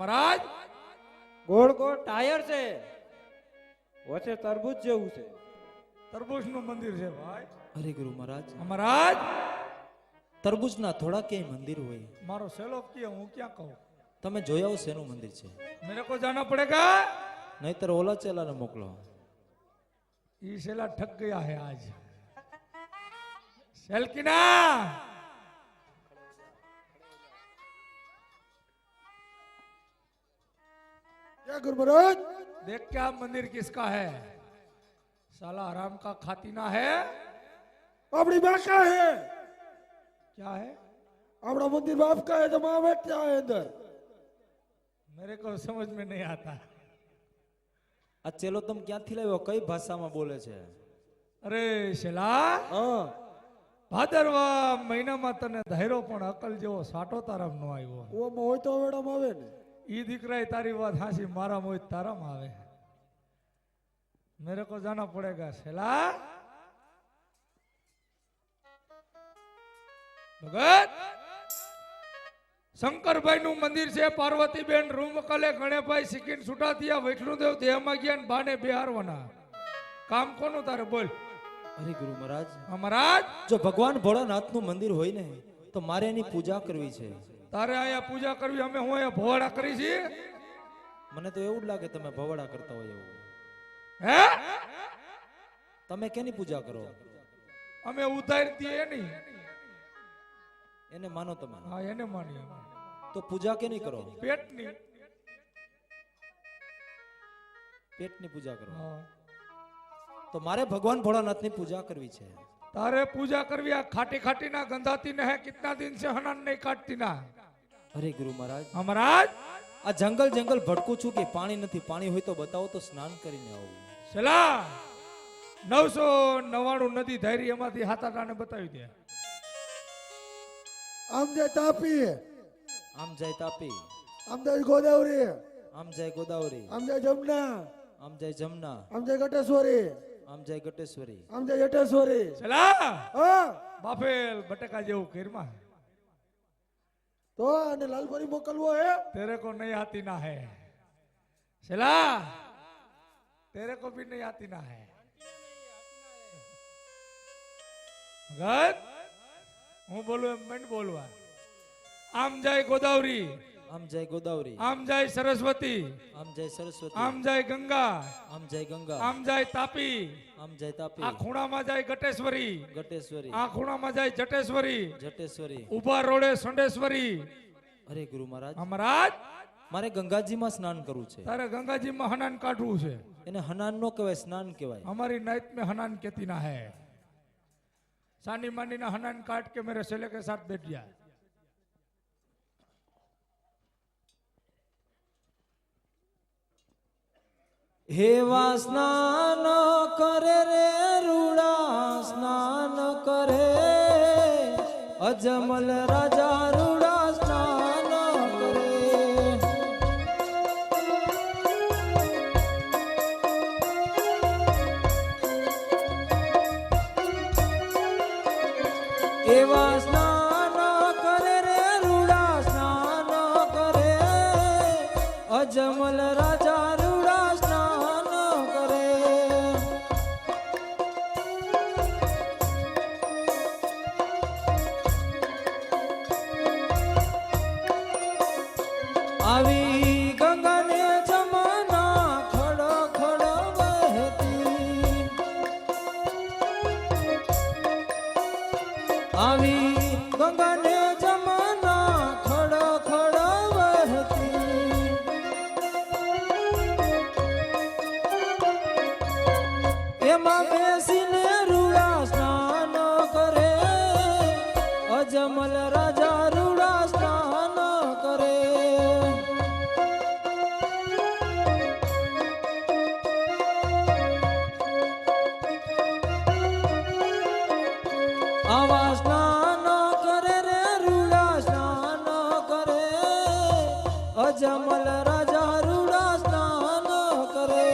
મહારાજ ગોળ ગોળ ટાયર છે વચ્ચે તરબૂચ જેવું છે. તરબૂચનું મંદિર છે ભાઈ. અરે ગુરુ મહારાજ, મહારાજ તરબૂચના થોડા ક્યાંય મંદિર હોય, મારો સેલો કે હું ક્યાં કહું? તમે જોઈ આવો શેનું મંદિર છે, મેરે કો જાના પડેગા. નહીતર ઓલા ચેલાને મોકલો. ये सेला ठग गया है आज. सेलकिना क्या गुरु महाराज? देख क्या मंदिर किसका है? साला हराम का खातीना है. अपनी माँ का है, क्या है? अपना मंदिर बाप का है तो माँ बैठता है अंदर. मेरे को समझ में नहीं आता. આ ચેલો તમે ક્યાંથી લાવ્યો, કઈ ભાષામાં બોલે છે? અરે શેલા, हाँ ભાદરવા મહિનામાં તને ધૈર્યો પણ અકલ જેવો સાટો તારામ નો આવ્યો. वो मोह तो वेड़ा मावे ने. ઈ દીકરાએ તારી વાત હાસી, મારા મોય તારામાં આવે. મેરે કો જાના પડેગા શેલા. ભગત શંકરભાઈ નું મંદિર છે, પાર્વતીબેન રૂમ કલે ગણેભાઈ સિકીન સુટાતિયા વૈષ્ણુદેવ દેહમાં ગયા ને બાને બિહારવાના. કામ કોનું તારે બોલ? અરે ગુરુ મહારાજ, મહારાજ જો ભગવાન ભોળાનાથનું મંદિર હોય ને તો મારે એની પૂજા કરવી છે. તારે અહીંયા પૂજા કરવી, અમે હું અહીંયા ભોળા કરી છીએ. મને તો એવું જ લાગે તમે ભવડા કરતા હોય એવું. હે તમે કેની પૂજા કરો? અમે ઉતારી દઈએ નહીં. એને માનો તમે? હા એને માનીએ. તો પૂજા કેની કરો? પેટની. પેટની પૂજા કરો. હા. તો મારે ભગવાન ભોળાનાથની પૂજા કરવી છે. તારે પૂજા કરવી આ ખાટી ખાટી ના ગંધાતી ને હે કિતના દિન સે હનન નહીં કાટતી ના. અરે ગુરુ મહારાજ, મહારાજ આ જંગલ જંગલ ભટકું છું કે પાણી નથી. પાણી હોય તો બતાવો તો સ્નાન કરીને આવું. સલા 999 નદી ધારી એમાંથી હાથ આટાને બતાવી દે. आम जय तापी, આમ જાય તાપી, आम जय गोदावरी, આમ જાય ગોદાવરી, आम जय जमुना, આમ જાય જમના, आम जय गटेश्वरी, આમ જાય ગટેશ્વરી. आम जय जटेश्वरी. સલા हाँ બાફેલ બટેકા જેવું કીરમાં तो आने लालपरी मोकलवो है. तेरे को नहीं आती ना है. सला तेरे को भी नहीं आती ना है. भगत હું બોલું એમ મંડ બોલવા. આમ જાય ગોદાવરી, આમ જાય ગોદાવરી, આમ જાય સરસ્વતી, આમ જાય સરસ્વતી, આમ જાય ગંગા, આમ જાય ગંગા, આમ જાય તાપી, આમ જાય તાપી, આ ખૂણામાં જાય ગટેશ્વરી, ગટેશ્વરી, આ ખૂણામાં જાય જટેશ્વરી, જટેશ્વરી, ઉભા રોડે સંડેશ્વરી. અરે ગુરુ મહારાજ, મહારાજ મારે ગંગાજીમાં સ્નાન કરવું છે. તારે ગંગાજીમાં હનાન કાઢવું છે. એને હનાન નો કહેવાય, સ્નાન કહેવાય. हमारी नाइट में हनान कहती ना है. सानी मानी ना हनान काट के मेरे सेले के साथ बैठ गया. हेवा स्नान करे रे रूड़ा स्नान करे, अजमल राजा रूड़ा स्नान करे. એવા સ્નાન કરે રે રૂડા સ્નાન કરે, અજમલ રાજા રૂડા સ્નાન કરે. આવી ગંગાને જમના ખડ ખડ વહેતી, આવી ગંગાને જમના ખડ ખડ વહેતી. એમાં બેસીને રૂડા સ્નાન કરે, અજમલ રાજા રૂડા સ્નાન કરે. આવા સ્નાન કરે રે રૂડા સ્નાન કરે, અજમલ રાજા રૂડા સ્નાન કરે.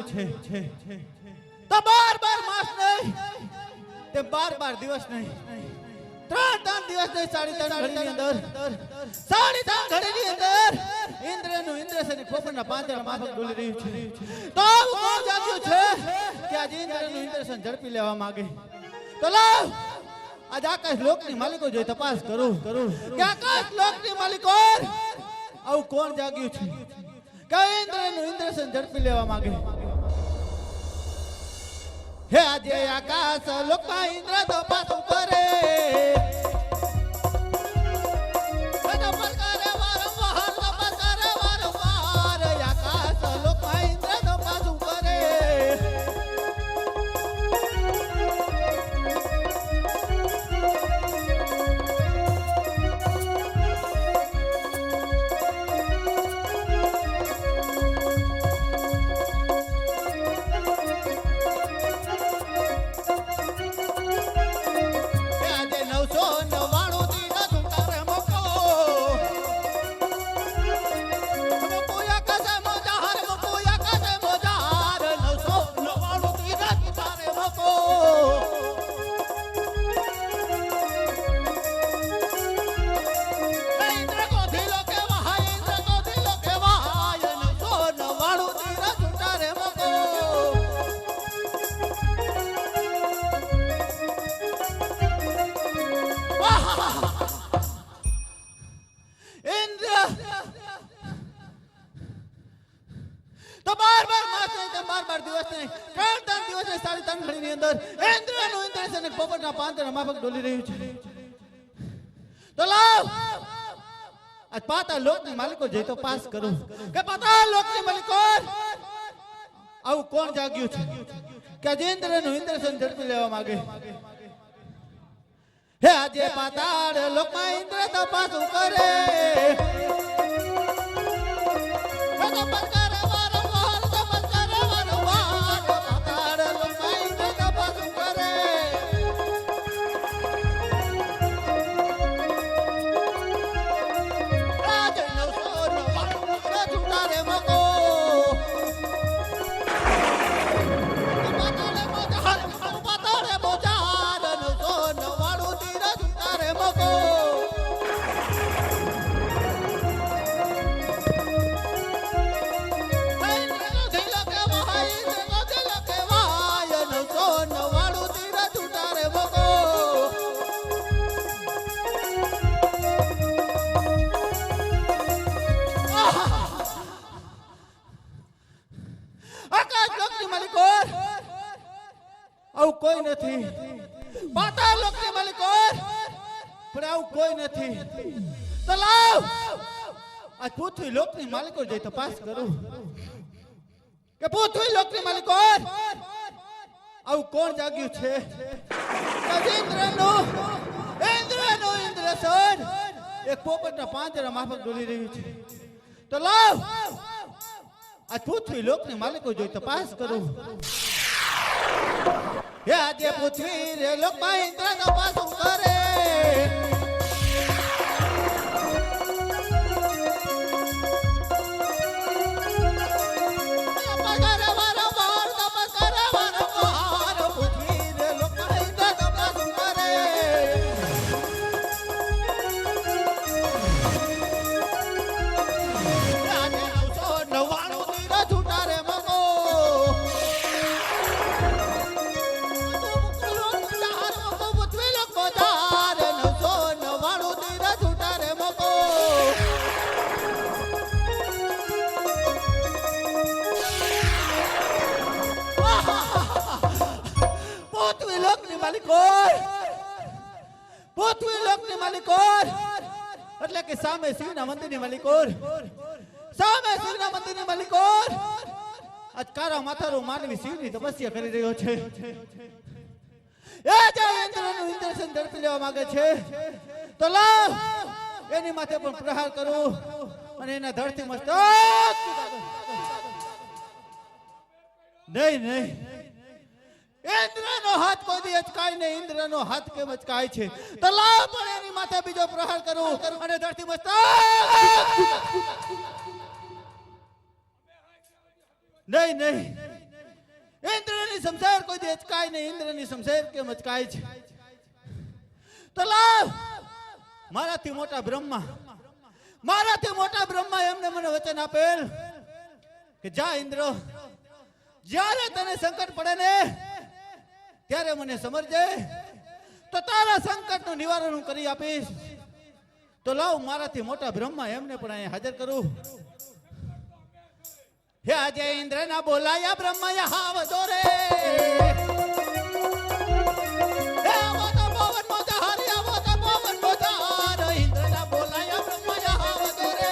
તો 12 માસ નહીં તે 12 દિવસ નહીં 3 દિવસ નહીં 3.5 ઘડીની અંદર 3.5 ઘડીની અંદર ઇન્દ્રનું ઇન્દ્રસેન ખોપરના પાંજરા માફક ડોલી રહ્યું છે. તો આવું કોણ જાગ્યું છે કે આજે ઇન્દ્રનું ઇન્દ્રસેન ઝડપી લેવા માંગે? તો લાવ આજ આકાશ લોકની માલિકો જોઈ તપાસ કરું કે આકાશ લોકની માલિકો આવું કોણ જાગ્યું છે કે ઇન્દ્રનું ઇન્દ્રસેન ઝડપી લેવા માંગે? હે આજે આકાશ લોકમાં ઇન્દ્ર તપાસ કરે તો 12 માસ નહીં તે 12 દિવસ નહીં 3 દિવસ ને 3.5 ઘડીની અંદર ઇન્દ્રનું ઇન્દ્રસેન પોપટના પાંજરા માફક ડોલી રહ્યું છે. તો લાવ આજ પાતાળ લોકની માલિકો જઈ તો પાસ કરું કે પાતાળ લોકની માલિકો આવું કોણ જાગ્યું છે કે આજે ઇન્દ્રનું ઇન્દ્રસેન ઝડપી લેવા માંગે? હે આજે પાતાળ લોકમાં ઇન્દ્ર તપાસ કરે આવું કોઈ નથી. પાતાળ લોકની માલિકો પણ આવું કોઈ નથી. તો લાવ આજ પૃથ્વી લોકની માલિકો જઈ તપાસ કરું કે પૃથ્વી લોકની માલિકો આવું કોણ જાગ્યું છે કે ઇન્દ્રનું ઇન્દ્રસેન એક પોપટના પાંજરા માફક ડોલી રહ્યું છે. તો લાવ આજ પૃથ્વી લોકની માલિકો જોઈ તપાસ કરું હે આજે પૃથ્વી રે લોકમાં ઇન્દ્ર તપાસ કરે પૃથ્વી લોકની માલિકો એટલે કે સામે શિવના મંદિરની માલિકો આજ કારા માથારો માનવી શિવની તપસ્યા કરી રહ્યો છે. એ જે ઇન્દ્રનું ઇન્દ્રસેન ઝડપી લેવા માંગે છે તો લાવ એની માથે પણ પ્રહાર કરું અને એના ધરતી મસ્તક નહીં ઇન્દ્રનો હાથ કોઈ દી અચકાય નહીં. ઇન્દ્રનો હાથ કેમ અચકાય છે? તો લાવ પણ એની માથે બીજો પ્રહાર કરું અને ધરતી મસ્તક નહીં ઇન્દ્રની શમશેર કોઈ દી અચકાય નહીં. ઇન્દ્રની શમશેર કેમ અચકાય છે? તો લાવ મારાથી મોટા બ્રહ્મા એમને મને વચન આપેલ કે જા ઇન્દ્ર, જ્યારે તને સંકટ પડે ને ત્યારે મને સમજજે, તો તારા સંકટનું નિવારણ હું કરી આપીશ. તો લાવ મારાથી મોટા બ્રહ્મા એમને પણ અહીંયા હાજર કરું. હે આજે ઇન્દ્રના બોલાયા બ્રહ્મા હાવ દોરે. હે આવો તો પવન મોજા હારી, આવો તો પવન મોજા હાર. ઇન્દ્રના બોલાયા બ્રહ્મા હાવ દોરે.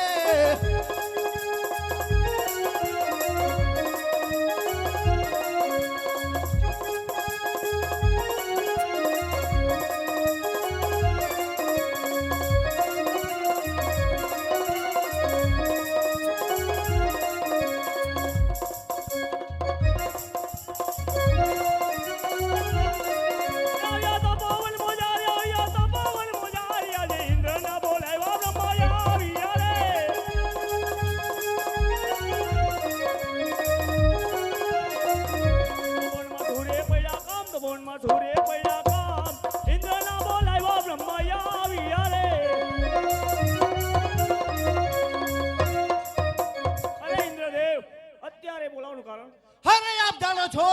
ધૂરે પડ્યા કામ ઇન્દ્રના બોલાવ્યો બ્રહ્મા આવ્યા રે. અરે ઇન્દ્રદેવ, અત્યારે બોલાવવાનું કારણ? અરે આપ જાણો છો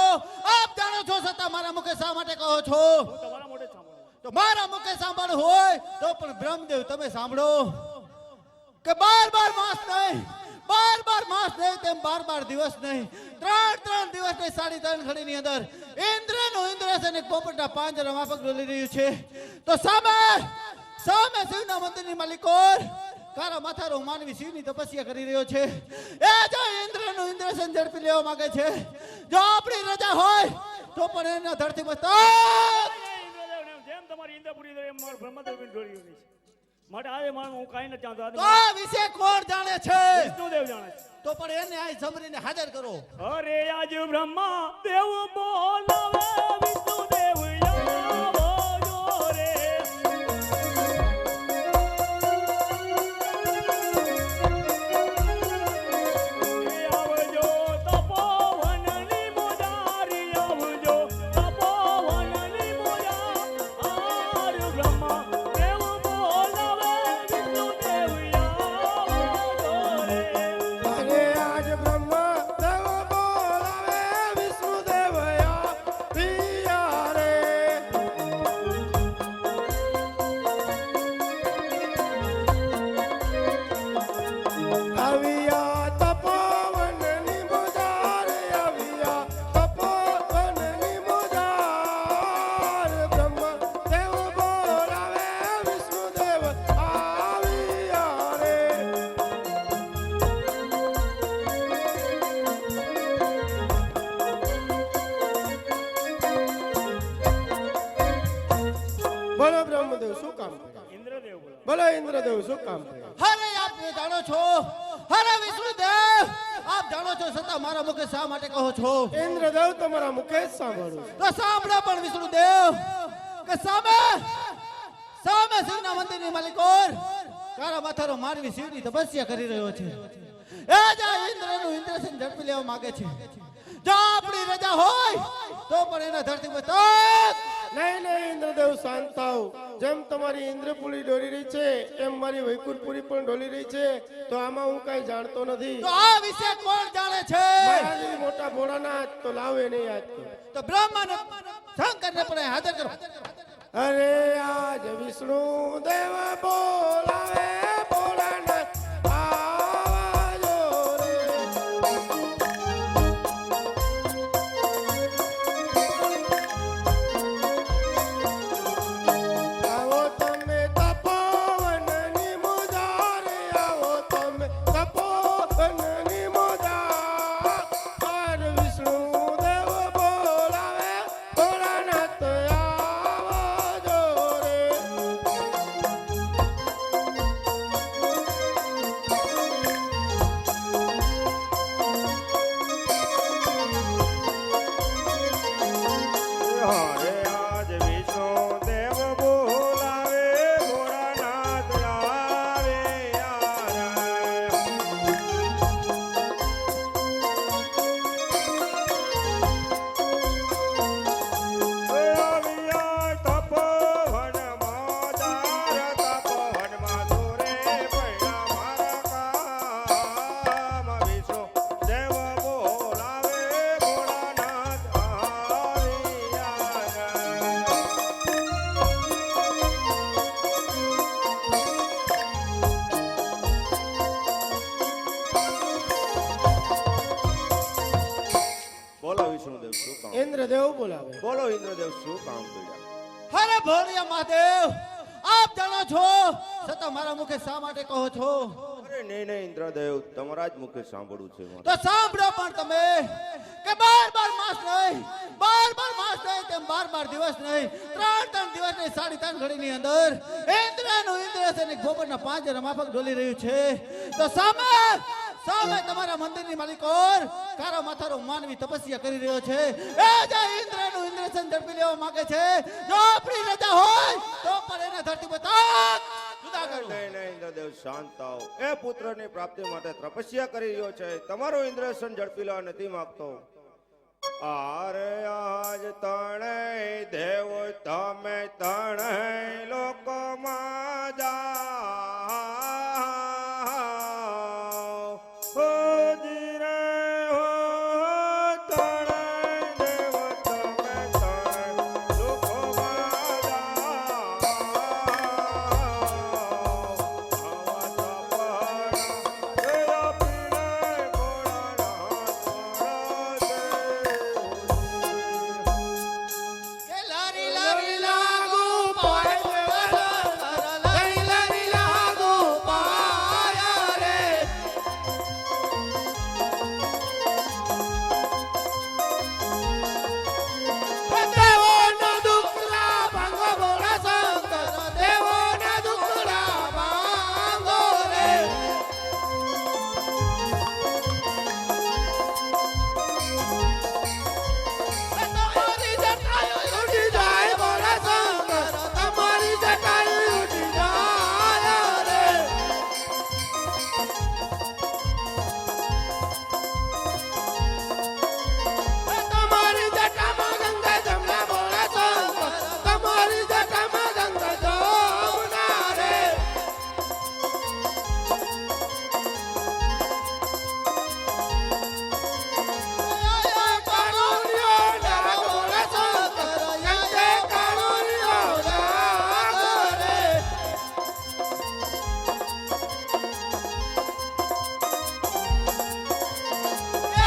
છતાં મારા મુખે શા માટે કહો છો? હું તમારા મોઢે સાંભળું. તો મારા મુખે સાંભળવું હોય તો પણ બ્રહ્મદેવ તમે સાંભળો કે 12 માસ નહીં, 12 માસ નહીં, તેમ 12 દિવસ નહીં, 3 દિવસ નહીં, 3.5 ઘડીની અંદર ઇન્દ્રનું ઇન્દ્રસેન એક પોપટના પાંજરા માફક ડોલી રહ્યું છે. તો સામે શિવના મંદિરની માલિકોર કારા માથારો માનવી શિવની તપસ્યા કરી રહ્યો છે. એ જો ઇન્દ્રનું ઇન્દ્રસેન ઝડપી લેવા માંગે છે, જો આપણી રજા હોય તો પણ એના ધરતી મસ્તક. ઇન્દ્રદેવને જેમ તમારી ઇન્દ્રપુરી એમ મારું બ્રહ્મદેવ ઢોળ્યું છે. માટે આજે હું કાંઈ નથી જાણતો. તો આ વિશે કોણ જાણે છે? વિષ્ણુદેવ જાણે છે. તો પણ એને આ જમરીને હાજર કરો. અરે આજ બ્રહ્મા દેવ બોલાવે વિષ્ણુદેવ આવો જો રે. આવજો તપોવનની મોજારી, આવજો તપોવનની મોજા. આર બ્રહ્મા દેવ બોલાવે વિષ્ણુદેવ આવો જો રે. અરે આજ બ્રહ્મા દેવ બોલાવે વિષ્ણુદેવ આવ્યા રે. આવ્યા તપોવનની મોજાર, આવ્યા તપોવનની મોજાર. બ્રહ્મા દેવ બોલાવે વિષ્ણુદેવ આવ્યા રે. બોલો બ્રહ્મદેવ શું કામ કર્યું? ઇન્દ્રદેવ બોલાવે. બોલો ઇન્દ્રદેવ શું કામ કર્યું? અરે આપ જાણો છો, અરે વિષ્ણુદેવ આપ જાણો છો છતાં મારા મુખે શા માટે કહો છો? ઇન્દ્રદેવ તમારા મુખે જ સાંભળું. તો સાંભળો પણ વિષ્ણુદેવ કે સામે શિવના મંદિરની માલિકોર કારા માથારો માનવી શિવની તપસ્યા કરી રહ્યો છે. એ જા ઇન્દ્રનું ઇન્દ્રસેન ઝડપી લેવા માંગે છે. જો આપણી રજા હોય તો પણ એના ધરતી પર નહીં નહીં ઇન્દ્રદેવ શાંત થાવ. જેમ તમારી ઇન્દ્રપુરી ડોલી રહી છે એમ મારી વૈકુંઠપુરી પણ ડોલી રહી છે. તો આમાં હું કઈ જાણતો નથી. તો આ વિશે કોણ જાણે છે? મારા જેવી મોટા ભોળાનાથ તો લાવ એને યાદ કરો. તો બ્રહ્માને શંકરને પણ હાજર કરો. અરે આજ વિષ્ણુ દેવ બોલાવે ભોળાનાથ આવજો રે. આવો તમે તપોવનની મોજાર, આવો તમે તપોવનની મોજાર. આજ વિષ્ણુ દેવ બોલાવે ભોળાનાથ આવજો રે. બોલો ઇન્દ્રદેવ શું કામ કર્યા? અરે ભોળિયા મહાદેવ, આપ જાણો છો છતાં મારા મુખે શા માટે કહો છો? અરે નહીં નહીં ઇન્દ્રદેવ, તમારા જ મુખે સાંભળવું છે મારે. તો સાંભળો પણ તમે કે 12 માસ નહીં, 12 માસ નહીં, તેમ 12 દિવસ નહીં, 3 દિવસ નહીં, 3.5 ઘડીની અંદર ઇન્દ્રનું ઇન્દ્રસેન ગોબરના પાંજરા માફક ડોલી રહ્યું છે. તો સામે તમારા મંદિરની માલિકોર કારો માથારો માનવી તપસ્યા કરી રહ્યો છે. એ જે ઇન્દ્રનું ઇન્દ્રસેન ઝડપી લેવા માંગે છે, જો આપણી રજા હોય તો પણ એને ધરતી પર તાક જુદા કરો. નહીં નહીં ઇન્દ્રદેવ, શાંત થાઓ. એ પુત્રની પ્રાપ્તિ માટે તપસ્યા કરી રહ્યો છે, તમારો ઇન્દ્રસન ઝડપી લેવા નથી માંગતો. આરે આજ તણે દેવ તમે તણે લોકમાં જાઓ. હો જીરે હો તણે દેવ તમે તણે લોકમાં જાઓ. કે લારી લારી લાગુ પાય લારી લારી લાગુ પાય રે. દેવોના દુખડા ભાંગો ભોળા શંકર, દેવોના દુખડા ભાંગો રે. તમારી જટાયુ ઉડી જાય ભોળા શંકર, તમારી જટાયુ ઉડી જાય રે. તમારી જટામાં ગંગા જમના ભોળા શંકર, તમારી જટામાં ગંગા જમના રે. કાનોનિયો ડાગ ભોળા શંકર, યે કાનોનિયો ડાગ રે.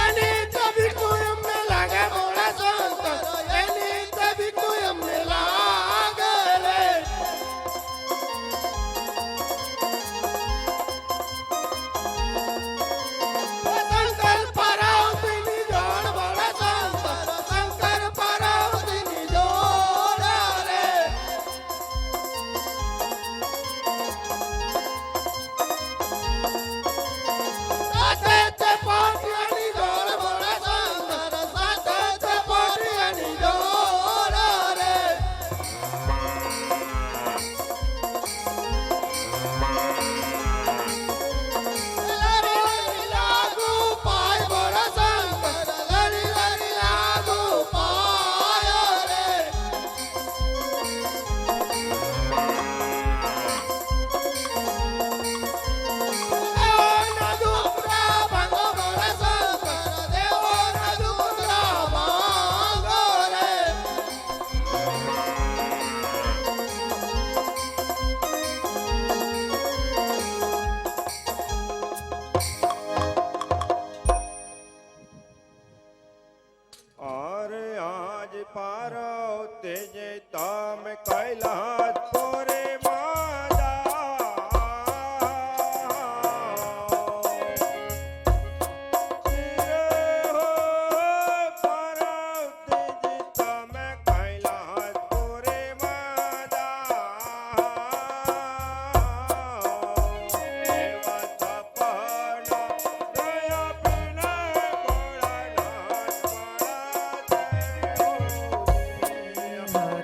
એની તબીકુ એમને લાગે ભોળા શંકર, એની તબીકુ એમને લાગે રે. શંકર પાર્વતીની જોડ ભોળા શંકર, શંકર પાર્વતીની જોડ રે. સાથે તે પોટિયાની જોડ ભોળા શંકર, સાથે તે પોટિયાની જોડ રે. લારી લારી લાગુ પાય ભોળા શંકર, લારી લારી લાગુ પાય રે. દેવોના દુખડા ભાંગો ભોળા શંકર, દેવોના દુખડા ભાંગો રે. અરે આજ પાર્વતી જે તમે કૈલાસ પોરે માં જાઓ. જીરે હો પાર્વતીજી તમે કૈલાસ પોરે માં જાઓ. એવા સપના દયા પીને ભોળાનાથ મારા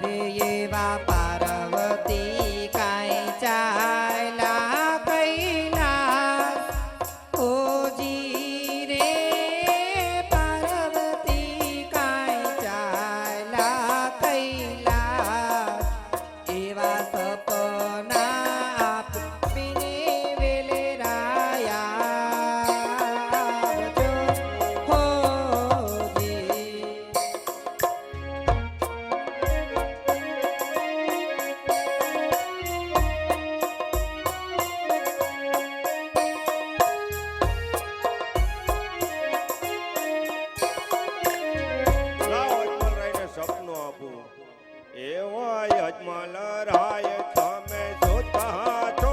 હરે એવા પાર્વતી કાંઈ ચાલ્યા કૈલાસ. ઓજી રે પાર્વતી કાંઈ ચાલ્યા કૈલાસ. એવા સપના આપીને વેલે રાયા આવજો હોજી. યજમલ રાય તમે જોતા છો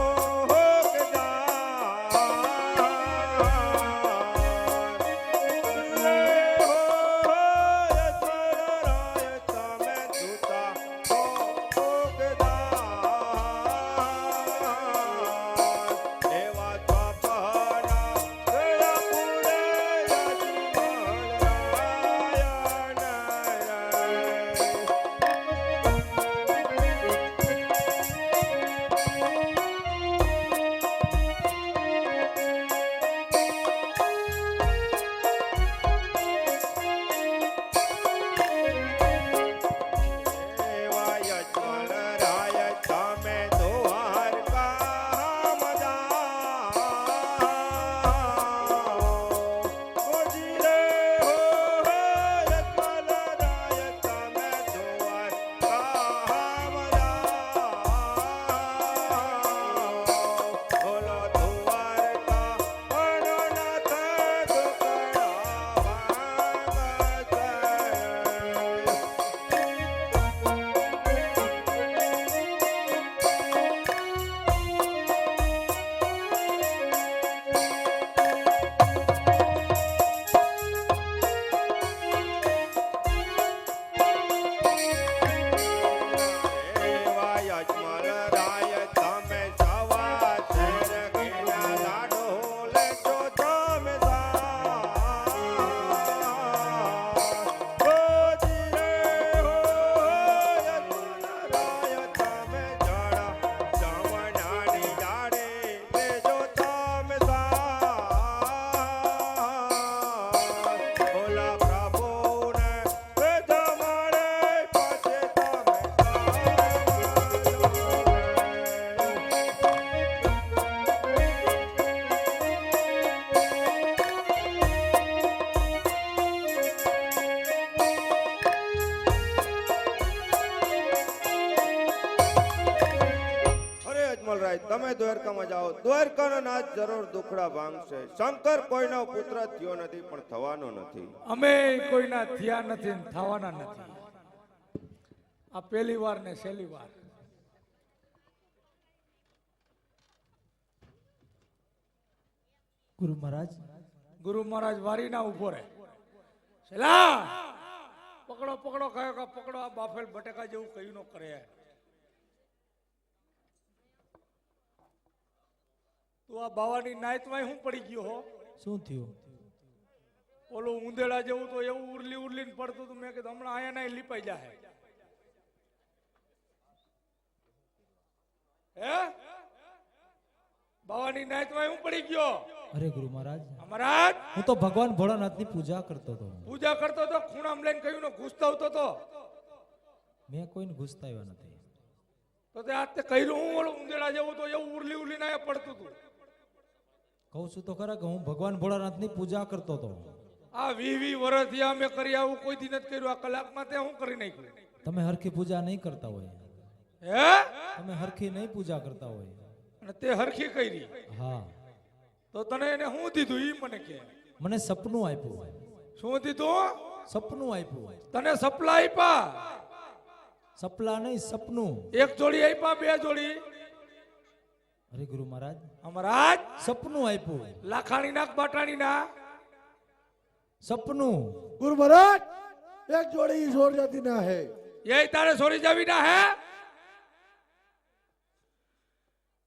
તમે દ્વારકામાં જાઓ, દ્વારકાનો નાથ જરૂર દુખડા ભાંગશે. શંકર કોઈનો પુત્ર થયો નથી પણ થવાનો નથી. અમે કોઈના થયા નથી ને થવાના નથી. આ પહેલી વાર ને છેલ્લી વાર. ગુરુ મહારાજ વારી ના ઉભો રહે. છેલ્લા પકડો પકડો કયો કા પકડો. આ બાફેલ બટેકા જેવું કયું નો કરે. તું આ બાવાની નાયતમાં હું પડી ગયો હો. શું થયું? ઓલું ઉંદેડા જેવું તો એવું ઉરલી ઉરલીને પડતું હતું. મેં કીધું હમણાં આયા ના લીપાઈ જાય. હે બાવાની નાયતમાં હું પડી ગયો. અરે ગુરુ મહારાજ, મહારાજ હું તો ભગવાન ભોળાનાથની પૂજા કરતો હતો. પૂજા કરતો તો ખૂણામાં લઈને કયું નો ઘૂસતાવતો તો. મેં કોઈને ઘૂસતાવ્યા નથી. તો તે આ તે કર્યું હું ઓલું ઉંદેડા જેવું તો એવું ઉરલી ઉરલીને આયા પડતું હતું. કહું છું તો ખરા કે હું ભગવાન ભોળાનાથની પૂજા કરતો હતો. આ 20 વર્ષથી અમે કરી આવું કોઈ દી નથી કર્યું. આ કલાકમાં તે હું કરી નાખ્યું. તમે હરખી પૂજા નહીં કરતા હોય. હે તમે હરખી નહીં પૂજા કરતા હોય. અને તે હરખી કરી. હા, તો તને એને શું દીધું ઈ મને કે. મને સપનું આપ્યું. શું દીધું? સપનું આપ્યું. તને સપલા આપ્યા? સપલા નહીં, સપનું. એક જોડી આપ્યા, બે જોડી? અરે ગુરુ મહારાજ, મહારાજ સપનું આપ્યું. લાખાણી ના બાટાણી ના સપનું. ગુરુ મહારાજ એક જોડી ઈશ્વર જાતિ ના હે. ये तारे सोरी जावी ना है.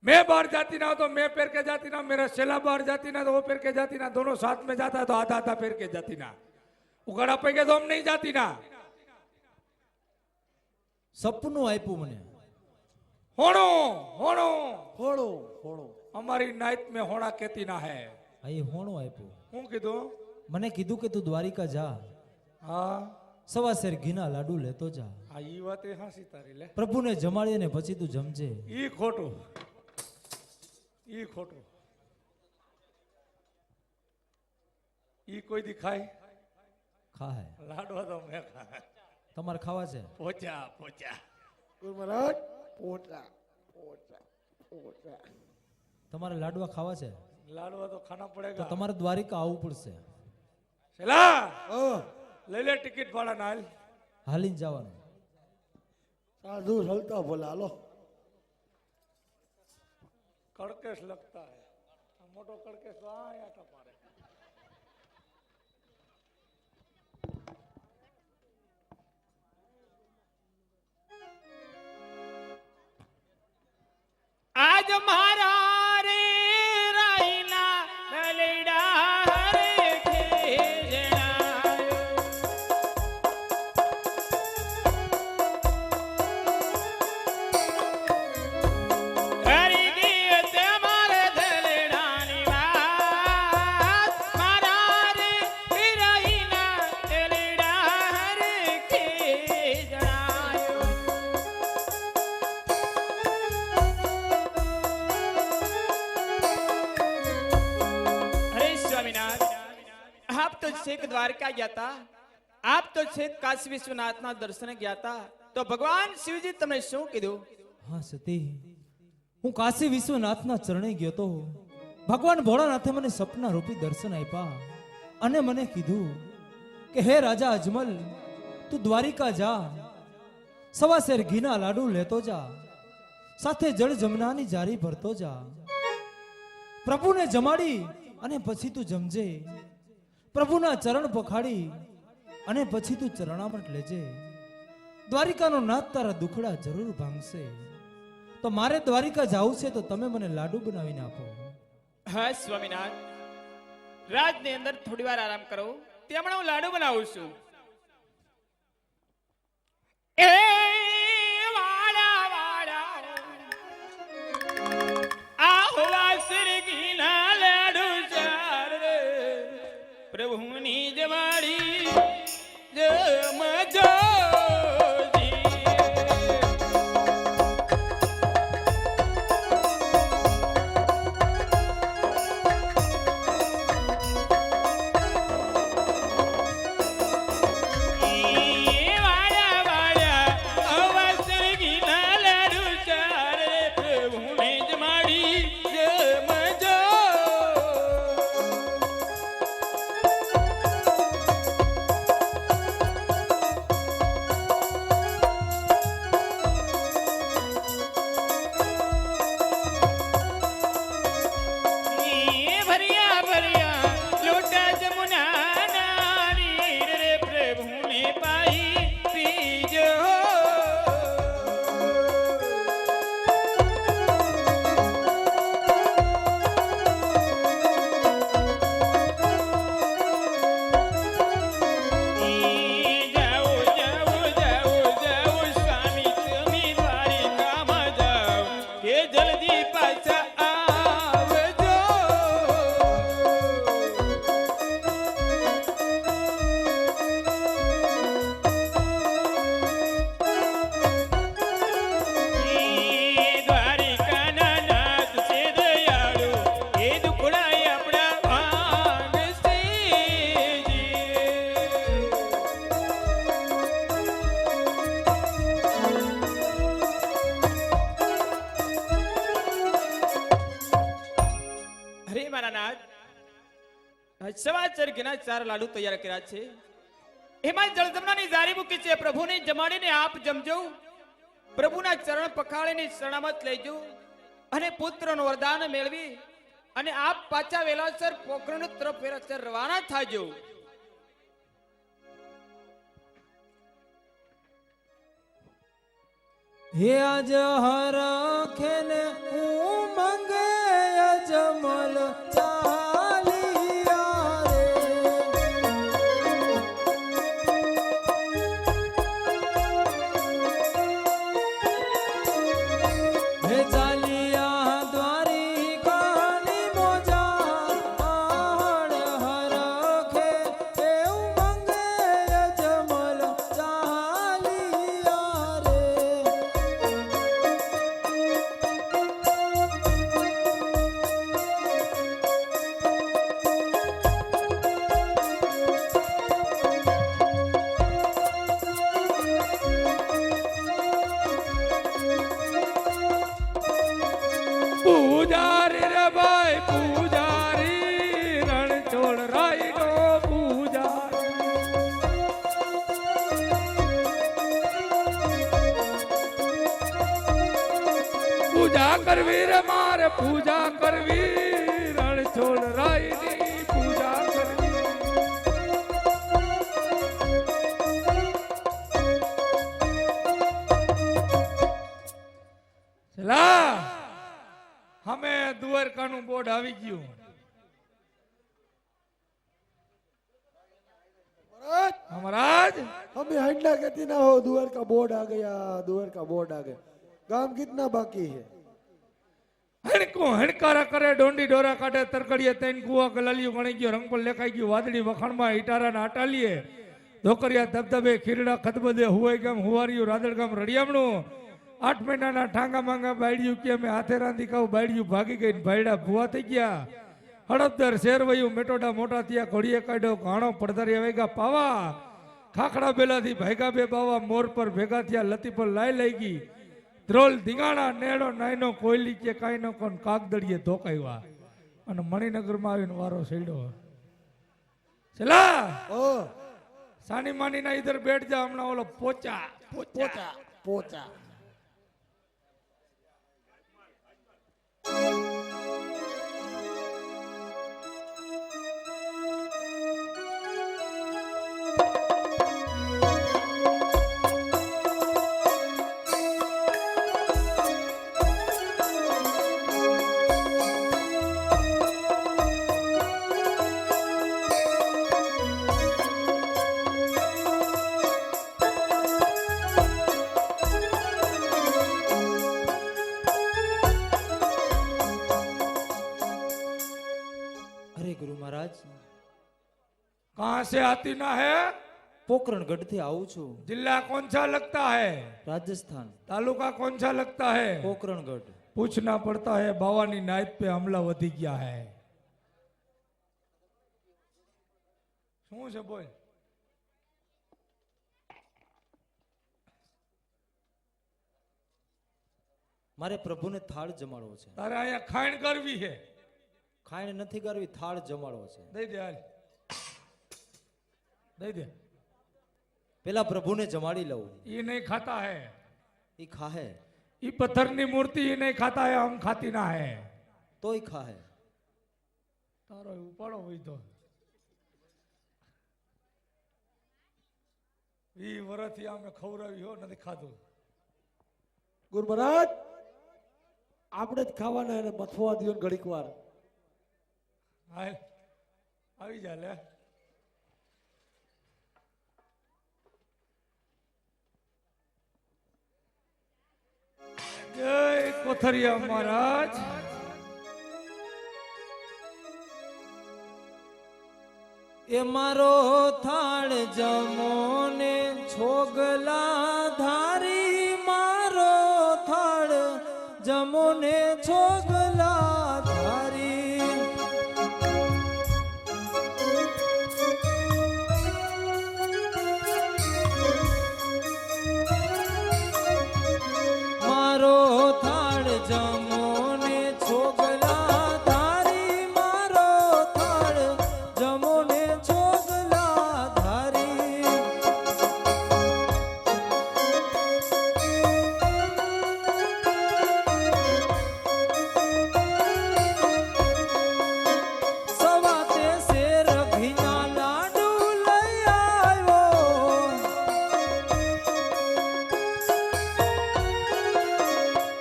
मैं बाहर जाती ना तो मैं पैर के जाती ना, मेरा शेला बाहर जाती ना तो वो पैर के जाती ना, दोनों साथ में जाता है तो आधा आधा पैर के जाती ना. उगड़ा पे के तो हम नहीं जाती ना. સપનું આપ્યું મને. होणो होणो હોળો હોળો हमारी नाइट में होना कहती ना है. આ એ હોણું આપ્યું. हूँ कीधु મને કીધું કે તું દ્વારિકા જા, हाँ સવાસેર ઘીના લાડુ લેતો જા, आ ई बात है हासी तारी ले. પ્રભુને જમાડીને પછી તું જમજે. ई खोटू ई खोटू ई कोई दिखाई ખાય. लाडवा तो मैं खा. તમારે ખાવા છે? पोचा पोचा ગુરુ મહારાજ પોચા પોચા પોચા તમારે લાડવા ખાવા છે लाडवा तो खाना તો पड़ेगा. તમારે દ્વારિકા આવવું પડશે. चला ले ले टिकट भाड़ा नाल. હાલીને જવાનું. साधु चलता बोला लो कड़केश लगता है मोटो कड़केश तो आया टपारे आज मारा रे राईना दलेડા રે ખેજણાયો કરી દી તે મારે દલેડાની વાત મારા રે રાઈના દલેડા રે ખેજણાયો अरे स्वामीनाथ आप तो छेक द्वारका गया था आप तो छेक काशी विश्वनाथ ना दर्शन गया था तो भगवान शिवजी तमने શું કીધું હા સતી, હું કાશી વિશ્વનાથના ચરણે ગયો તો ભગવાન ભોળાનાથે મને સપના રૂપી દર્શન આપ્યા અને મને કીધું કે હે રાજા અજમલ, તું દ્વારિકા જા, સવાસેર ઘીના લાડુ લેતો જા, સાથે જળ જમનાની જારી ભરતો જા, પ્રભુને જમાડી અને પછી તું જમજે, પ્રભુના ચરણ પખાડી અને પછી તું ચરણામૃત લેજે, દ્વારિકાનો નાથ તારા દુખડા જરૂર ભાંગશે. તો મારે દ્વારિકા જાવું છે તો તમે મને લાડુ બનાવીને આપો. હા સ્વામીનાથ, રાજની અંદર થોડી વાર આરામ કરો, તેમણે હું લાડુ બનાવું છું. એ વાડા વાડા આહલા સિરગીના લાડુ ચાર રે પ્રભુની જવાડી જમજો સવાચર ઘીના 4 લાડુ તૈયાર કર્યા છે, એમાં જળજમનાની જારી મૂકી છે. પ્રભુને જમાડીને આપ જમજો, પ્રભુના ચરણ પખાળીને શરણામત લેજો અને પુત્રનું વરદાન મેળવી અને આપ પાછા વેલાસર પોખરણ તરફ વેલાસર રવાના થાજો. હે આજ હરખે ને ઉમંગે અજમલ ચાલિયા રે, હે ચાલિયા દ્વારિકાની મોજા આહડ હરખે એ ઉમંગે અજમલ ચાલિયા રે. પૂજારી રે ભાઈ પૂજારી રણછોડ રાઈ નો પૂજારી પૂજા કરવી રે મારે પૂજા કરવી રણછોડ રાયની પૂજા કરવી ચલા અમે દ્વારકાનું બોર્ડ આવી ગયું महाराज हमें हंडा कहती ना हो दुआर का बोर्ड आ गया दुआर का बोर्ड आ गया काम कितना बाकी है હણકો હણકારા કરે ડોંડી ડોરા કાઢે તરકડીએ તૈન કુવા ગલાલિયું ગણી ગયો રંગ પર લેખાઈ ગયું વાદળી વખાણમાં ઈટારાના આટાલીએ ધોકરિયા ધબધબે ખીરડા ખતબદે હુવાઈ ગામ હુવારિયું રાદળ ગામ રડિયામણું 8 મહિનાના ઠાંગા માંગા બાયડિયું કે અમે હાથે રાંધી કાવ બાયડિયું ભાગી ગઈ ભાઈડા ભૂવા થઈ ગયા હડપદર શેરવયું મેટોડા મોટા થયા ઘોડીએ કાઢ્યો ઘાણો પડધારી વેગા પાવા ખાખડા બેલાથી ભાઈગા બે બાવા મોર પર ભેગા થયા લતી પર લાઈ લઈ ગઈ ધ્રોલ ધીંગાણા નેડો નાયનો કોયલી કે કાઈ નો કોણ કાગદડીએ ધોકાવ્યા અને મણિનગરમાં આવીને વારો સડ્યો ચલા ओ સાની માની ના ઇધર બેઠ જા હમણાં ઓલો પોચા पोचा पोचा અરે ગુરુ મહારાજ कहाँ से आती ना है પોકરણગઢ થી આવું છું जिला कौन सा लगता है રાજસ્થાન तालुका कौन सा लगता है પોકરણગઢ पूछना पड़ता है बावानी नायत पे हमला वधी गया है શું છે બોલ મારે પ્રભુને થાળ જમાડવો છે તારે અહીંયા ખાણ કરવી છે ખાઈને નથી કરવી થાળ જમાડવો છે દઈ દે હાલ દઈ દે પેલા પ્રભુને જમાડી લઉં ये नहीं खाता है ઈ ખાહે ये पत्थर की मूर्ति ये नहीं खाता है हम खाती ना है તોય ખાહે तारो उपाड़ो हुई तो ઈ વરથી આમે ખવરાવી હો નથી ખાધું गुरु महाराज આપણે જ ખાવાના એને મથવા દિયો ને ઘડીક વાર હાલ આવી જા લે જય કોથરિયા મહારાજ એ મારો થાળ જમો ને છોગલા ધારી મારો થાળ જમો ને છોગલા ધારી મારો થાળ જમો ને છોગલા ધારી મારો થાળ જમો ને છોગલા ધારી સવાતે શેર ઘીના લાડુ લઈ આવ્યો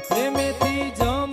પ્રેમેથી જમ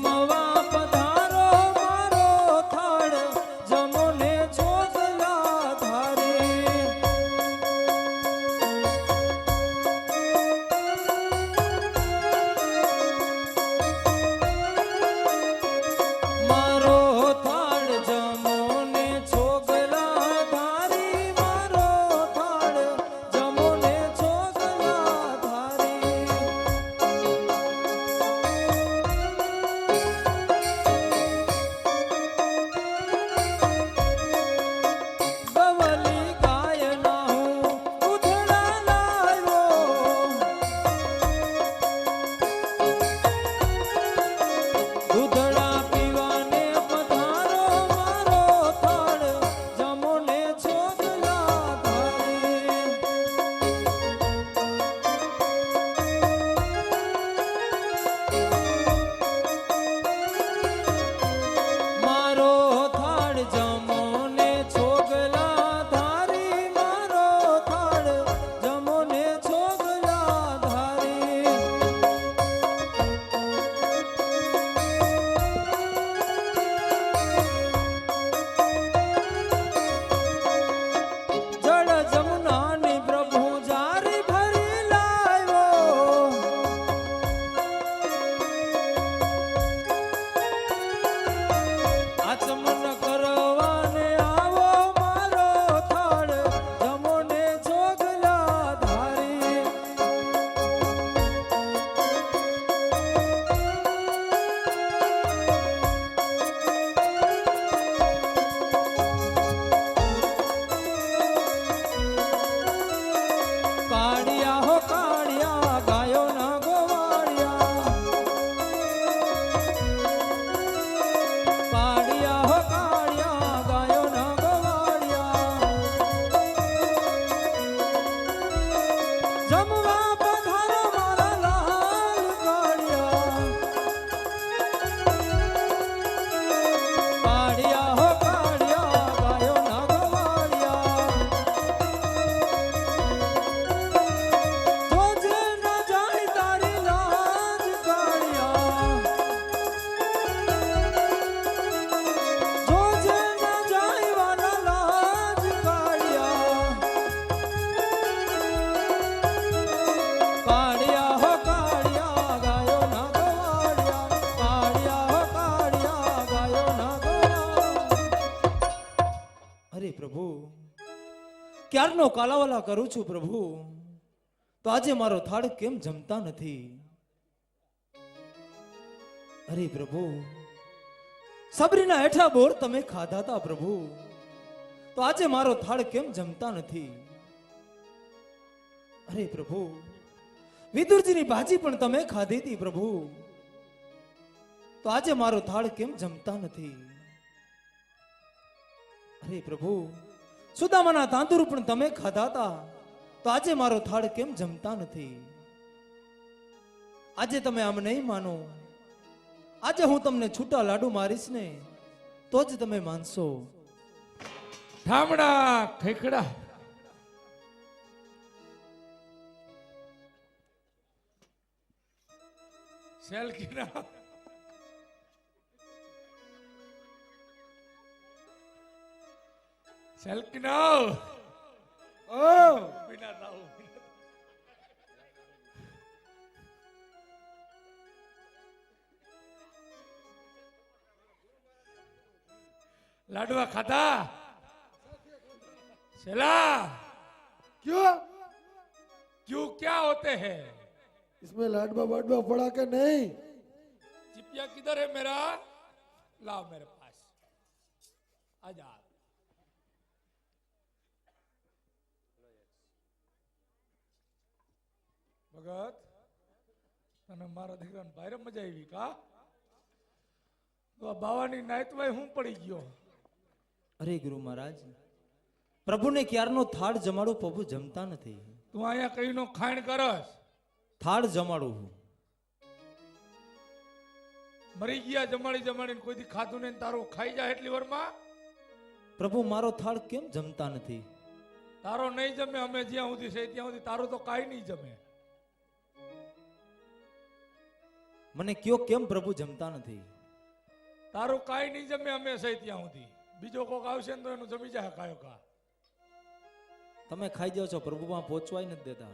ક્યારનો કાલાવાલા કરું છું પ્રભુ, તો આજે મારો થાળ કેમ જમતા નથી? અરે પ્રભુ, સબરીના હેઠા બોર તમે ખાધા હતા પ્રભુ, તો આજે મારો થાળ કેમ જમતા નથી? અરે પ્રભુ, વિદુરજીની ભાજી પણ તમે ખાધી હતી પ્રભુ, તો આજે મારો થાળ કેમ જમતા નથી? અરે પ્રભુ, સુદામાના તાંદુર પણ તમે ખાધા હતા, તો આજે મારો થાળ કેમ જમતા નથી? આજે તમે આમ નહીં માનો, આજે હું તમને છૂટા લાડુ મારીશ ને તો જ તમે માનશો. ઠામડા ખેકડા સેલકીના સેલકીના બિના લાવ लाडवा खाता सेला क्यों? क्यों क्या होते हैं? इसमें लाडवा वाडवा पड़ा के नहीं? चिपिया किधर है मेरा? लाओ मेरे पास, आजा. भगत तने मारा દીકરાને ભારે મજા આવી કા? તો આ બાવાની નાઈતમાં હું પડી ગયો. અરે ગુરુ મહારાજ, પ્રભુને ક્યારનો થાળ જમાડું, પ્રભુ જમતા નથી. તું અહીંયા કઈનો ખાણ કરસ? થાળ જમાડું. મરી ગયા જમાડી જમાડીને કોઈ દી ખાધું ને તારું ખાઈ જાય એટલી વારમાં? પ્રભુ મારો થાળ કેમ જમતા નથી? તારો નહીં જમે, અમે જ્યાં સુધી છે ત્યાં સુધી તારું તો કાંઈ નહીં જમે. મને કયો કેમ પ્રભુ જમતા નથી? તારું કાંઈ નહીં જમે, અમે છે ત્યાં સુધી. બીજો કોક આવશે ને તો એનું જમી જાય કાયો કા. તમે ખાઈ જાઓ છો, પ્રભુમાં પહોંચવાય નથી દેતા.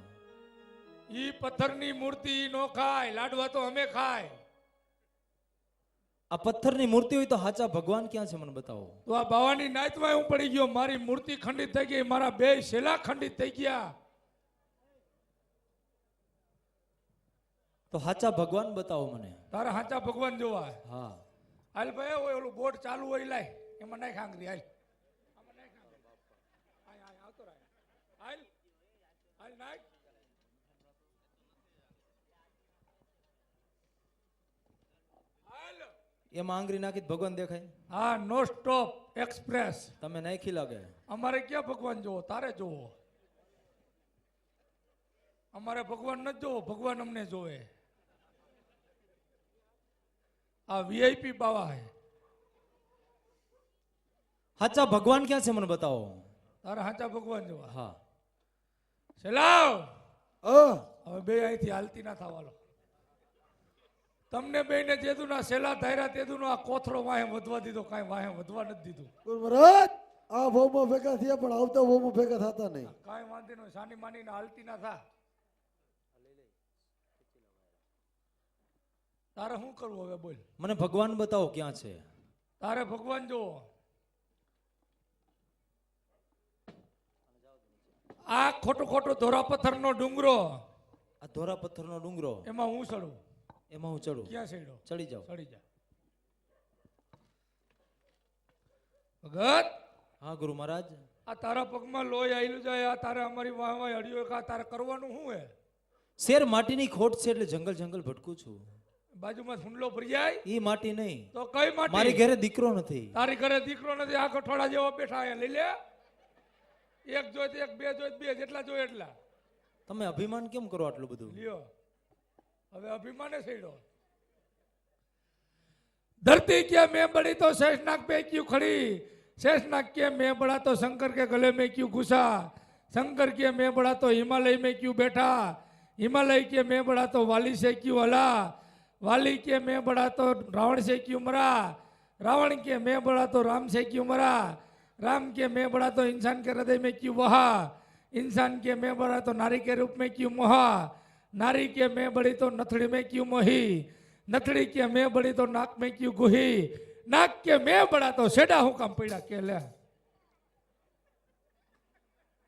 ઈ પથ્થરની મૂર્તિ નો ખાય, લાડવા તો અમે ખાય. આ પથ્થરની મૂર્તિ હોય તો સાચા ભગવાન ક્યાં છે મને બતાવો. તો આ બાવાની નાચમાં હું પડી ગયો, મારી મૂર્તિ ખંડિત થઈ ગઈ, મારા બે શેલા ખંડિત થઈ ગયા. તો સાચા ભગવાન બતાવો મને. તારા સાચા ભગવાન જોવા? હા. હાલ ભાઈ, હોય ઓલું બોટ ચાલુ હોય, લાય એમાં નાખ આંગળી. હાલ આમાં નાખ આંગળી. હાલ આવતો રહે. હાલ હાલ નાખ. હાલ એમાં આંગળી નાખી ભગવાન દેખાય? હા, નો સ્ટોપ એક્સપ્રેસ. તમે નાખી લાગે. અમારે ક્યાં ભગવાન જોવો? તારે જોવો. અમારે ભગવાન નથી જોવો, ભગવાન અમને જોવે. આ વીઆઈપી બાવા હે. સાચા ભગવાન ક્યાં છે મને બતાવો. તારા સાચા ભગવાન જોવા? હા. સેલાવ हाँ હવે બે અહીંથી હાલતી ના થવાલો. તમને બે ને જેદુ ના સેલા ધાર્યા તેદુનો આ કોથરો વાહે વધવા દીધો, કાંઈ વાહે વધવા નથી દીધું. गुरु महाराज आ भावમાં ભેગા થયા પણ આવતા ભાવમાં ભેગા થતા નહીં. કાંઈ વાંધો નહીં, સાની માની ને હાલતી ના થા. તારે શું કરવું હવે બોલ? મને ભગવાન બતાવો ક્યાં છે. તારે ભગવાન જોવો. આ ખોટો ખોટો ધોરા પથ્થરનો ડુંગરો, આ ધોરા પથ્થરનો ડુંગરો, એમાં હું ચડું? એમાં હું ચડું? ક્યાં ચડ્યો? ચડી જાઓ. ચડી જા. ભગત, હા ગુરુ મહારાજ. આ તારા પગમાં લોહી આવેલું જાય, આ તારે અમારી વાહ વાહ અડિયો કા તારે કરવાનું શું હે? શેર માટીની ખોટ છે એટલે જંગલ જંગલ ભટકું છું. બાજુમાં ફૂંડલો ભરી જાય? ઈ માટી નહીં. તો કઈ માટી? મારી ઘરે દીકરો નથી. તારી ઘરે દીકરો નથી, આ કઠોળા જેવો બેઠા અહીંયા લઈ લે. એક જોઈ એક, બે જોઈ બે, જેટલા જોઈ એટલા. તમે અભિમાન કેમ કરો આટલું બધું? લ્યો હવે અભિમાને છેડો. धरती के मैं बड़ी तो शेषनाग पे क्यों खड़ी, शेषनाग के मैं बड़ा तो शंकर के गले में क्यों घुसा, शंकर के मैं बड़ा तो हिमालय में क्यों बैठा, हिमालय के मैं बड़ा तो वाली से क्यों हला, वाली के मैं बड़ा तो रावण से क्यों मरा, रावण के मैं बड़ा तो राम से क्यों मरा, राम के मैं बड़ा तो इंसान के हृदय में क्यों बहा, इंसान के मैं बड़ा तो नारी के रूप में क्यों मोहा, नारी के मैं बड़ी तो नथड़ी में क्यों मोही, नथड़ी के मैं बड़ी तो नाक में क्यों गुही, नाक के मैं बड़ा तो सेडा हूं काम पड़ा के ले.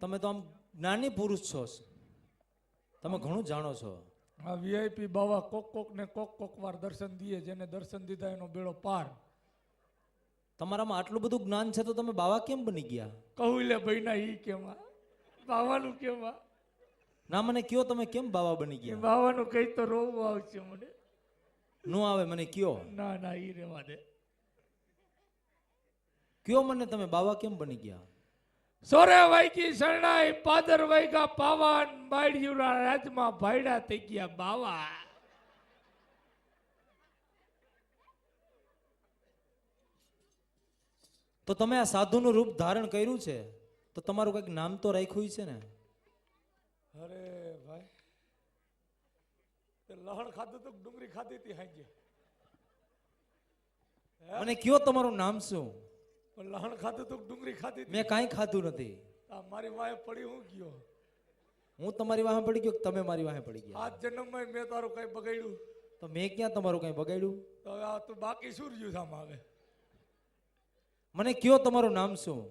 તમે તો આમ જ્ઞાની પુરુષ છો, તમે ઘણું જાણો છો. આ વીઆઈપી બાવા કોક ને કોક વાર દર્શન દીએ, જેને દર્શન દીધા એનો બેડો પાર. તમારામાં આટલું બધું જ્ઞાન છે તો તમે બાવા કેમ બની ગયા? કહું લે ભાઈના ઈ કેવા બાવાનું કેવા ના મને કયો તમે કેમ બાવા બની એ ગયા? બાવાનું કઈ તો રોવું આવશે મને. નો આવે મને કયો, ના ઈ રેવા દે. કયો મને તમે બાવા કેમ બની ગયા? સોરે વાઈકી શરણાઈ પાદર વાઈગા પાવાન બાળ્યુના રાજમાં ભાઈડા થઈ ગયા બાવા. તો તમે આ સાધુનું રૂપ ધારણ કર્યું છે તો તમારું કઈક નામ તો રાખ્યું છે ને? અરે ભાઈ તે લહણ ખાધું તો ડુંગળી ખાધી હતી હાંજે. મને કયો તમારું નામ શું? લહણ ખાધું તો ડુંગળી ખાધી હતી. મેં કાંઈ ખાધું નથી. આ મારી વાહે પડી હું ગયો. હું તમારી વાહે પડી ગયો કે તમે મારી વાહે પડી ગયા? આ જન્મમાં મેં તારું કઈ બગાડ્યું તો મેં ક્યાં તમારું કઈ બગાડ્યું? તો હવે આ તું બાકી શું રહ્યું છે આમાં હવે? મને કયો તમારું નામ શું?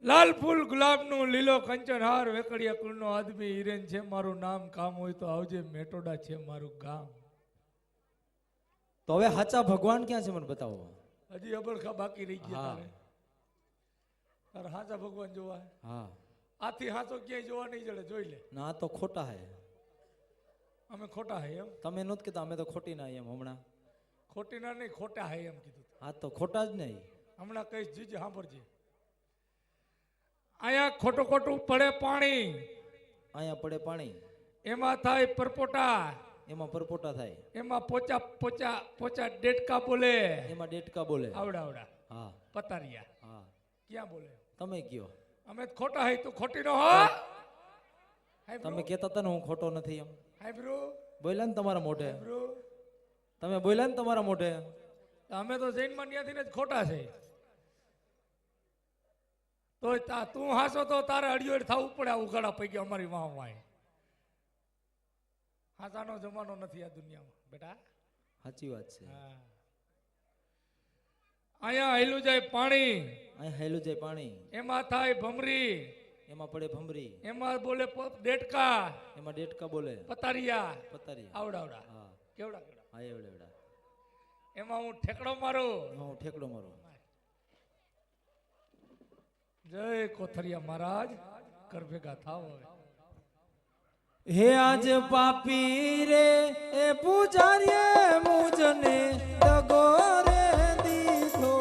લાલ ફૂલ ગુલાબનું લીલો કંચન હાર વેકડિયા કુળનો આદમી હિરેન છે મારું નામ. કામ હોય તો આવજે, મેટોડા છે મારું ગામ. તો હવે સાચા ભગવાન ક્યાં છે મને બતાવો. હજી અબળખા બાકી રહી ગયા હા. તારે. તારે હાચા ભગવાન જોવા હે? હા. આથી હાચો ક્યાંય જોવા નહીં જડે, જોઈ લે. ના આ તો ખોટા હે. અમે ખોટા હે એમ? તમે નહોત કીધા અમે તો ખોટી ના એમ હમણાં. ખોટી ના નહીં, ખોટા હે એમ કીધું. આ તો ખોટા જ નહીં. હમણાં કહીશ જીજે સાંભળજે. અહીંયા ખોટું પડે પાણી, અહીંયા પડે પાણી, એમાં થાય પરપોટા, એમાં પરપોટા થાય, એમાં પોચા ડેટકા બોલે, એમાં ડેટકા બોલે. આવડા હા. પતારિયા. હા. ક્યાં બોલે? તમે કયો. અમે તો ખોટા હે, તું ખોટી નો હો. તમે કહેતા હતા ને હું ખોટો નથી એમ. હાય બ્રો, બોલ્યા ને તમારા મોઢે. બ્રો તમે બોલ્યા ને તમારા મોઢે. અમે તો જૈન માન્યાથી જ ખોટા છે. તો તું હાસો તો તારે અડિયોડ થવું પડે. આ ઉઘાડા પૈકી અમારી વાહ. હાસાનો જમાનો નથી આ દુનિયામાં બેટા. સાચી વાત છે. અહીંયા હેલું જાય પાણી, અહીં હેલું જાય પાણી, એમાં થાય ભમરી, એમાં પડે ભમરી, એમાં બોલે ડેટકા, એમાં ડેટકા બોલે, પતારિયા, પતારિયા. આવડા હા. કેવડા હા એવડે એવડા. એમાં હું ઠેકડો મારું. હું ઠેકડો મારો. જય કોથરિયા મહારાજ, કર ભેગા થાવ હવે. હે આજ પાપી રે એ પૂજારીએ મુજને દગો રે દીધો.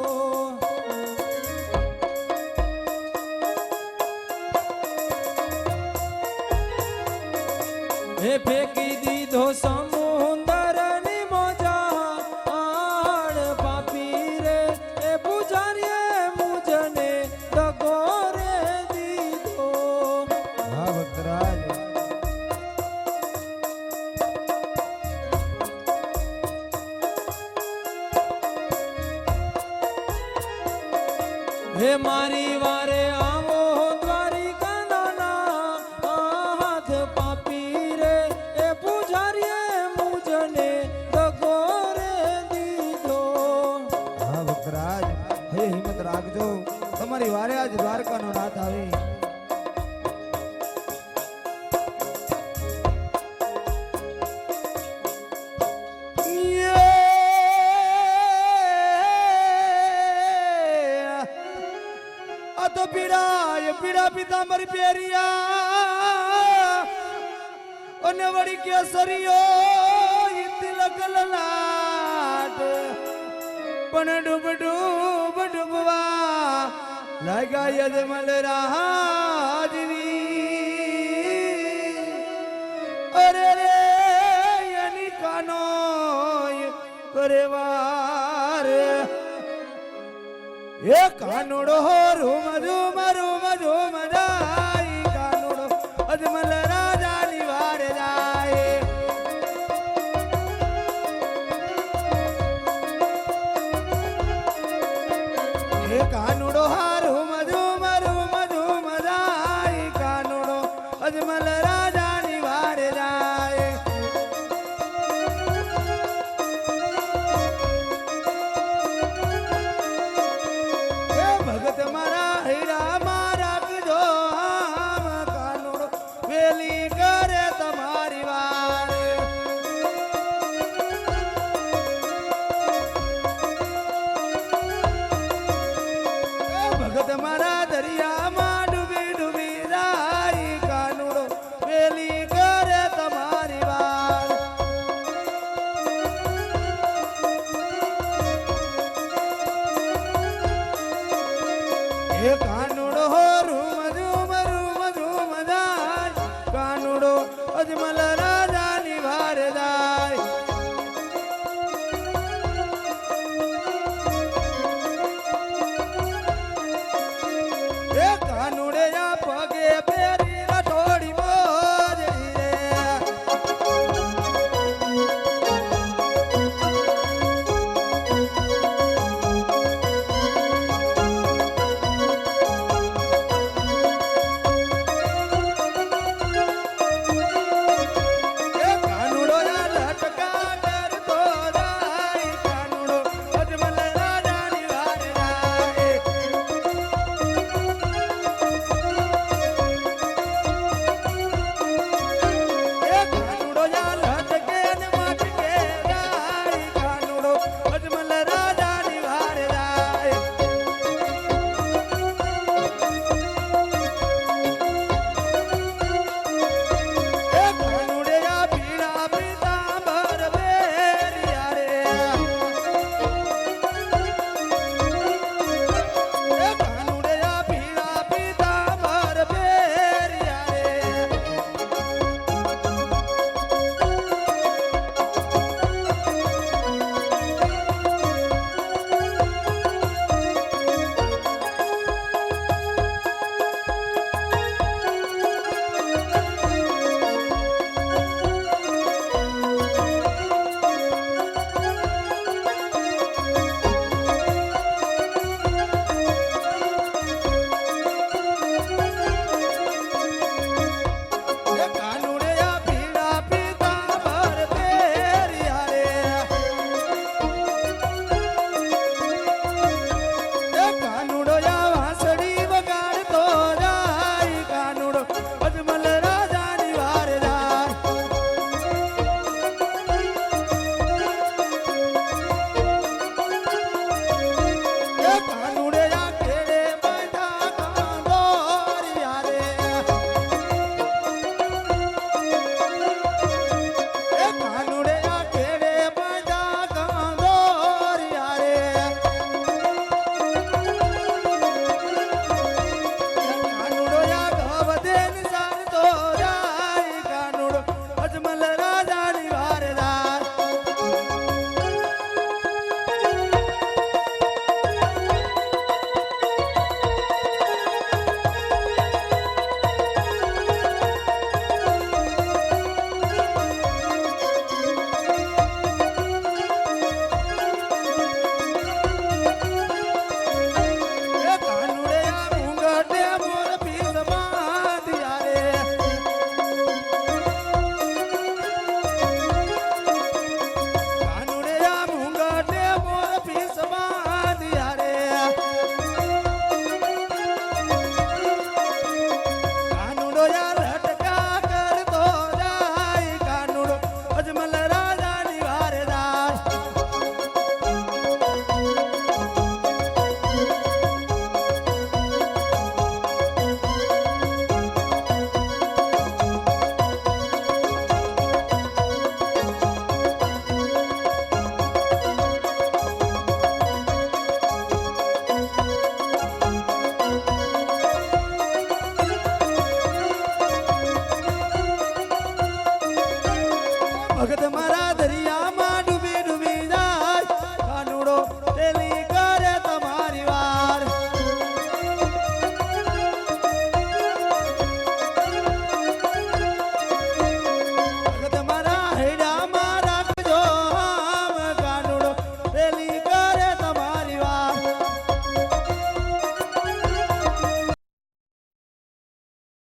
હે ફેંકી દીધો સમુંદર ની મોજા આડ. પાપી રે એ પૂજારીએ મુજને દગો રે દીધો. હા ભક્તરાજ. હે મારી વારે આવો દ્વારિકાના હાથ. પાપી રે એ પૂજારીએ મુજને દગો રે દીધો. હા ભક્તરાજ, હે હિંમત રાખજો, તમારી વારે આજ દ્વારકાનો નાથ આવી. આ તો પીડા પીતાંબરી પહેર્યા અને વળી કેસરીયો તિલક લલાટ. પણ ડૂબવા લાગ્યા યજમલ રાજવી. અરે રે એની કાનો કરે વાર. એ કાનુડો રૂમ રૂમ રૂમ રૂમ જાય. કાનુડો અજમલ રાજાની વારે જાય. એ કાનુડો રૂમ રૂમ રૂમ રૂમ જાય. કાનુડો અજમલ રાજાની વારે જાય. ભગત મારા હીરા મારા કજો એ કાનુડો રૂમ ઝૂમ જાય કાનુડો અજમલ રાજાની વાર જાય એ કાનુડે આ પગે પેરી રટોડી મોજડી રે ભગત મારા